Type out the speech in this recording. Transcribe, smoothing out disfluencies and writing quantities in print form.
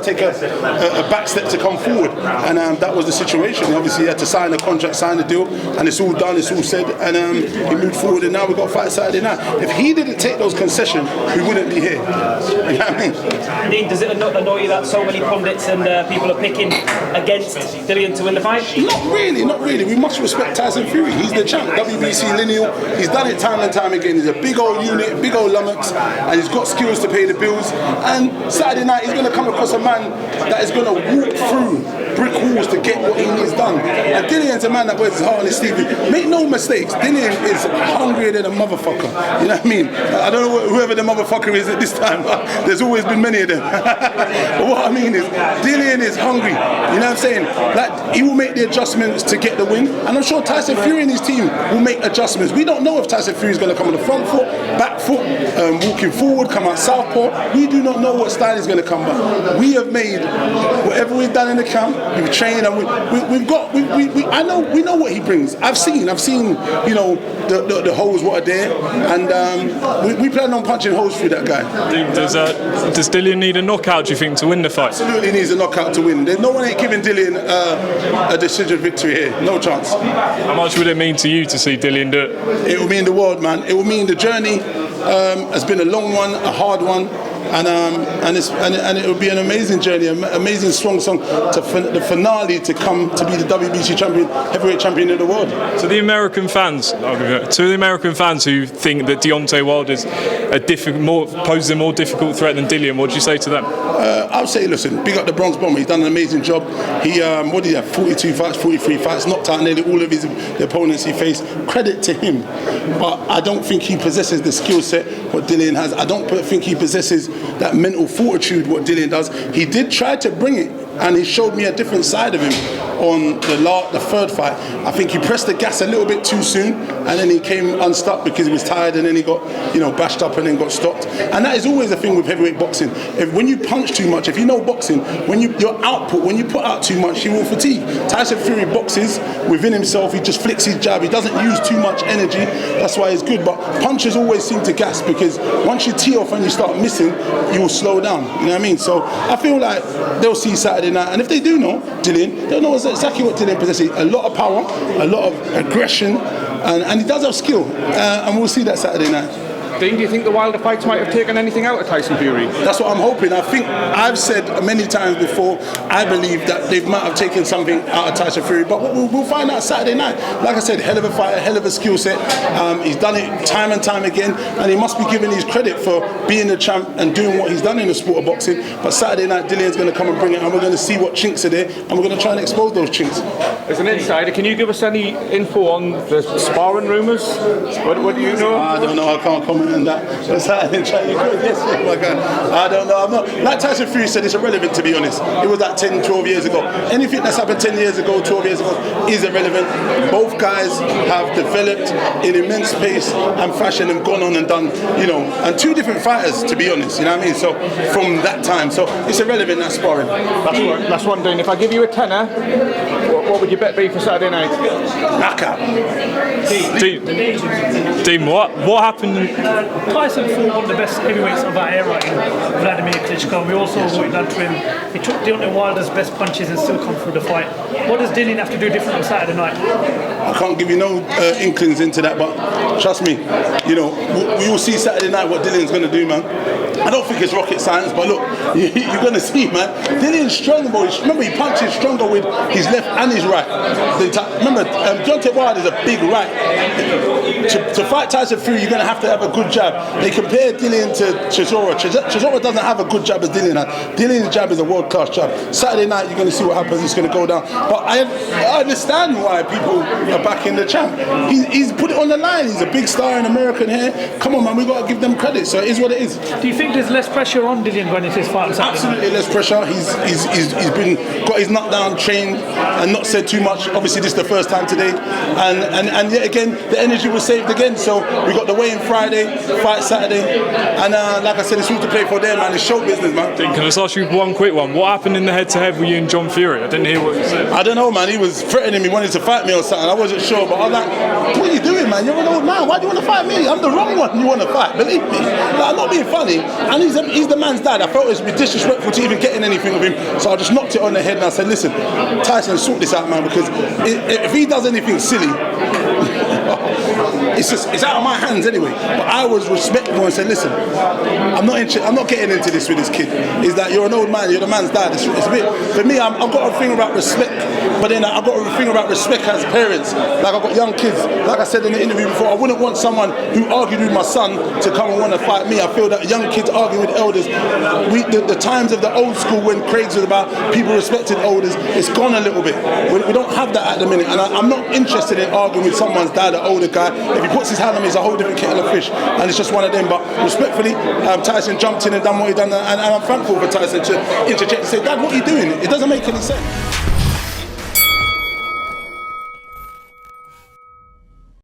to take a back step to come forward, and that was the situation. Obviously, he had to sign a contract, sign a deal, and it's all done, it's all said, and he moved forward, and now we've got a fight Saturday night. If he didn't take those concessions, we wouldn't be here. You know what I mean? Dean, does it annoy you that so many pundits and people are picking against Dillian to win the fight? Not really, not really. We must respect Tyson Fury. He's the champ, WBC lineal. He's done it time and time again. He's a big old unit, big old lummox, and he's got skills to pay the bills. And Saturday night, he's going to come across a man that is going to walk through brick walls to get what he needs done. And Dillian's a man that wears his heart on his sleeve. Make no mistakes, Dillian is hungrier than a motherfucker. You know what I mean? I don't know whoever the motherfucker is at this time, but there's always been many of them. But what I mean is, Dillian is hungry. You know what I'm saying? Like, he will make the adjustments to get the win. And I'm sure Tyson Fury and his team will make adjustments. We don't know if Tyson Fury is going to come on the front foot, back foot, walking forward, come out southpaw. We do not know what style is going to come back. We have made whatever we've done in the camp. We've trained, and we know what he brings. I've seen, you know, the holes what are there, and we plan on punching holes through that guy. Does Dillian need a knockout, do you think, to win the fight? Absolutely needs a knockout to win. No one ain't giving Dillian a decision victory here. No chance. How much would it mean to you to see Dillian do it? It will mean the world, man. It will mean the journey has been a long one, a hard one. And it will be an amazing journey, an amazing strong song to the finale to come to be the WBC champion, heavyweight champion of the world. To the American fans, who think that Deontay Wilder's poses a more difficult threat than Dillian, what do you say to them? I would say, listen, big up the Bronx Bomber. He's done an amazing job. He, what did he have? 42 fights, 43 fights, knocked out nearly all of the opponents he faced. Credit to him, but I don't think he possesses the skill set what Dillian has. I don't think he possesses that mental fortitude what Dillian does. He did try to bring it, and he showed me a different side of him on the third fight. I think he pressed the gas a little bit too soon, and then he came unstuck because he was tired, and then he got, you know, bashed up and then got stopped. And that is always a thing with heavyweight boxing. When you punch too much, if you know boxing, when you put out too much, you will fatigue. Tyson Fury boxes within himself. He just flicks his jab. He doesn't use too much energy. That's why he's good. But punches always seem to gas, because once you tee off and you start missing, you will slow down. You know what I mean? So I feel like they'll see Saturday night, and if they do know Dillian, they'll know exactly what Dillian possesses. A lot of power, a lot of aggression, and he does have skill, and we'll see that Saturday night. Dean, do you think the Wilder fights might have taken anything out of Tyson Fury? That's what I'm hoping. I think I've said many times before, I believe that they might have taken something out of Tyson Fury, but we'll find out Saturday night. Like I said, hell of a fighter, hell of a skill set. He's done it time and time again, and he must be given his credit for being the champ and doing what he's done in the sport of boxing. But Saturday night, Dillian's going to come and bring it, and we're going to see what chinks are there, and we're going to try and expose those chinks. As an insider, can you give us any info on the sparring rumours? What do you know? I don't know. I can't comment on that. What's happening? Yes, oh my God. I don't know. I'm not. Like Tyson Fury said, it's irrelevant, to be honest. It was like 10, 12 years ago. Anything that's happened 10 years ago, 12 years ago is irrelevant. Both guys have developed in immense pace and fashion and gone on and done, you know, and two different fighters, to be honest. You know what I mean? So from that time, so it's irrelevant, that sparring. That's one thing. If I give you a tenner, what would your bet be for Saturday night? Knockout. Dean, what happened? Tyson fought one of the best heavyweights of our era in Vladimir Klitschko. We also saw what he done to him. He took Deontay Wilder's best punches and still come through the fight. What does Dillian have to do different on Saturday night? I can't give you no inklings into that, but trust me, you know, we will see Saturday night what Dillian's going to do, man. I don't think it's rocket science, but look, you're going to see, man. Dillian's strong, but remember, he punches stronger with his left and his right. Remember, Deontay Wilder is a big right. To fight Tyson Fury, you're going to have a good jab. They compare Dillian to Chisora. Chisora doesn't have a good jab as Dillian has. Dillian's jab is a world-class jab. Saturday night, you're going to see what happens. It's going to go down. But I understand why people are backing the champ. He's put it on the line. He's a big star in American hair. Come on, man, we've got to give them credit. So it is what it is. Do you think there's less pressure on Dillian going into his fight on Saturday? Absolutely less pressure. He's got his nut down, trained, and not said too much. Obviously, this is the first time today, and yet again, the energy was saved again. So we got the weigh-in Friday, fight Saturday, and like I said, it's all to play for them, man. It's show business, man. Can I just ask you one quick one? What happened in the head-to-head with you and John Fury? I didn't hear what you said. I don't know, man. He was threatening me, wanting to fight me or something. I wasn't sure, but I was like, what are you doing, man? You're an old man. Why do you want to fight me? I'm the wrong one you want to fight, believe me. Like, I'm not being funny, and he's the man's dad. I felt it would be disrespectful to even getting anything with him, so I just knocked it on the head and I said, listen, Tyson, sort this out, man, because if he does anything silly, it's out of my hands anyway. But I was respectful and said, listen, I'm not getting into this with this kid. Is that you're an old man, you're the man's dad. It's a bit, for me, I've got a thing about respect, but then I've got a thing about respect as parents. Like, I've got young kids, like I said in the interview before, I wouldn't want someone who argued with my son to come and want to fight me. I feel that young kids arguing with elders, the times of the old school when Craig's was about people respecting elders, it's gone a little bit. We don't have that at the minute, and I'm not interested in arguing with someone's dad, an older guy. If he puts his hand on me, it's a whole different kettle of fish, and it's just one of them. But respectfully, Tyson jumped in and done what he done, and I'm thankful for Tyson to interject and say, Dad, what are you doing? It doesn't make any sense.